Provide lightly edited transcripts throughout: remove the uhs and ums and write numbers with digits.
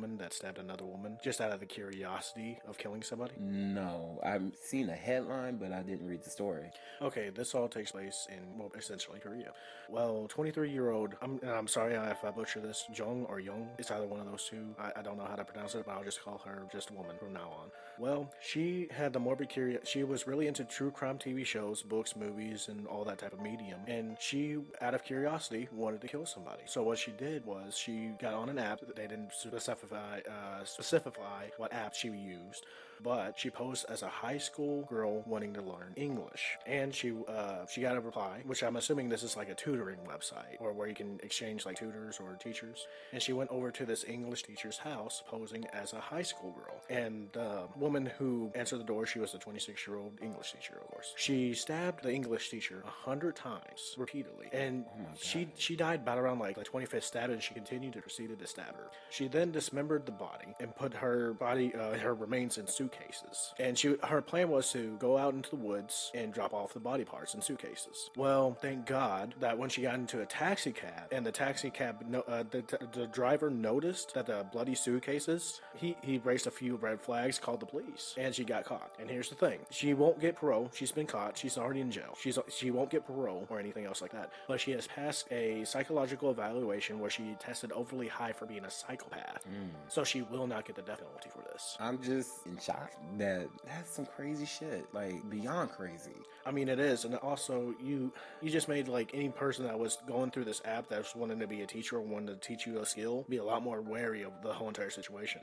woman that stabbed another woman just out of the curiosity of killing somebody? No, I've seen a headline, but I didn't read the story. Okay, this all takes place in, well, essentially Korea. Well, 23-year-old, I'm sorry if I butcher this, Jung or Young, it's either one of those two. I don't know how to pronounce it, but I'll just call her just a woman from now on. Well, she had the morbid curiosity. She was really into true crime TV shows, books, movies, and all that type of medium. And she, out of curiosity, wanted to kill somebody. So what she did was she got on an app. They didn't specify what app she used, but she posed as a high school girl wanting to learn English, and she got a reply, which I'm assuming this is like a tutoring website or where you can exchange like tutors or teachers. And she went over to this English teacher's house posing as a high school girl, and the woman who answered the door, she was a 26-year-old English teacher, of course. She stabbed the English teacher 100 times repeatedly, and Oh my she died about around like the 25th stab, and she continued to proceeded to stab her. She then dismembered the body and put her remains in suitcases. And her plan was to go out into the woods and drop off the body parts in suitcases. Well, thank God that when she got into a taxi cab and the taxi cab, the driver noticed that the bloody suitcases, he raised a few red flags, called the police, and she got caught. And here's the thing: she won't get parole. She's been caught. She's already in jail. She won't get parole or anything else like that. But she has passed a psychological evaluation where she tested overly high for being a psychopath. So she will not get the death penalty for this. I'm just in shock that that's some crazy shit, like beyond crazy. I mean, it is, and also you just made like any person that was going through this app that was wanting to be a teacher or wanted to teach you a skill be a lot more wary of the whole entire situation.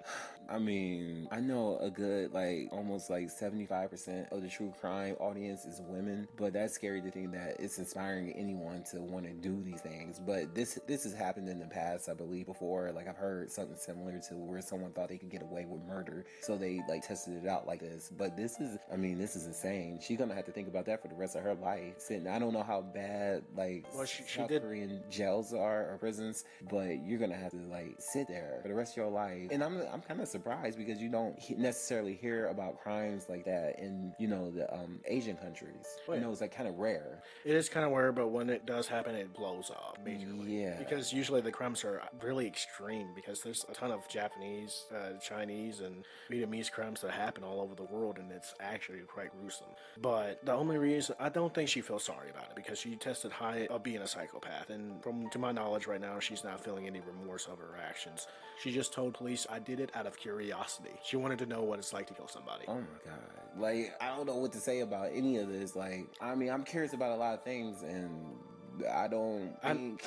I mean, I know a good like almost like 75% of the true crime audience is women, but that's scary to think that it's inspiring anyone to want to do these things. But this has happened in the past, I believe, before. Like I've heard something similar to where someone thought they could get away with murder, so they like tested it out like this. But this is, I mean, this is insane. She's gonna have to think about that for the rest of her life. Sitting, I don't know how bad like She South did. Korean jails are or prisons, but you're gonna have to like sit there for the rest of your life. And I'm kind of surprised because you don't necessarily hear about crimes like that in the Asian countries. Oh, I yeah. know it's like kind of rare. It is kind of weird, but when it does happen, it blows up majorly. Yeah. Because usually the crimes are really extreme because there's a ton of Japanese, Chinese, and Vietnamese crimes that happen all over the world, and it's actually quite gruesome. But the only reason, I don't think she feels sorry about it because she tested high of being a psychopath, and to my knowledge right now, she's not feeling any remorse of her actions. She just told police, I did it out of curiosity. She wanted to know what it's like to kill somebody. Oh my god. Like, I don't know what to say about any of this. Like, I mean, I'm curious about a lot of things, and I don't think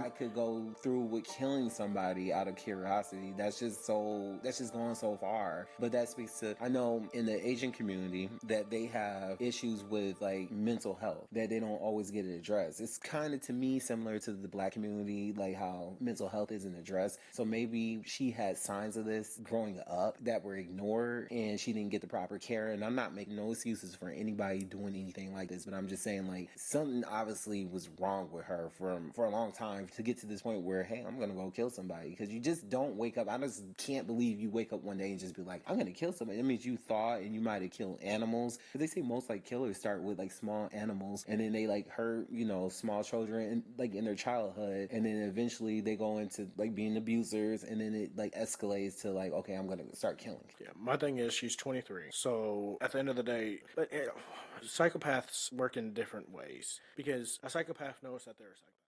I could go through with killing somebody out of curiosity. That's just going so far. But that speaks to, I know in the Asian community that they have issues with like mental health that they don't always get it addressed. It's kind of to me similar to the black community, like how mental health isn't addressed. So maybe she had signs of this growing up that were ignored and she didn't get the proper care. And I'm not making no excuses for anybody doing anything like this, but I'm just saying like something obviously was wrong with her for a long time to get to this point where, hey, I'm gonna go kill somebody. Because you just don't wake up. I just can't believe you wake up one day and just be like, I'm gonna kill somebody. That means you thought, and you might have killed animals, because they say most like killers start with like small animals and then they like hurt small children and like in their childhood, and then eventually they go into like being abusers, and then it like escalates to like, okay, I'm gonna start killing. Yeah, my thing is she's 23. So at the end of the day, but psychopaths work in different ways because a psychopath knows that they're a psychopath.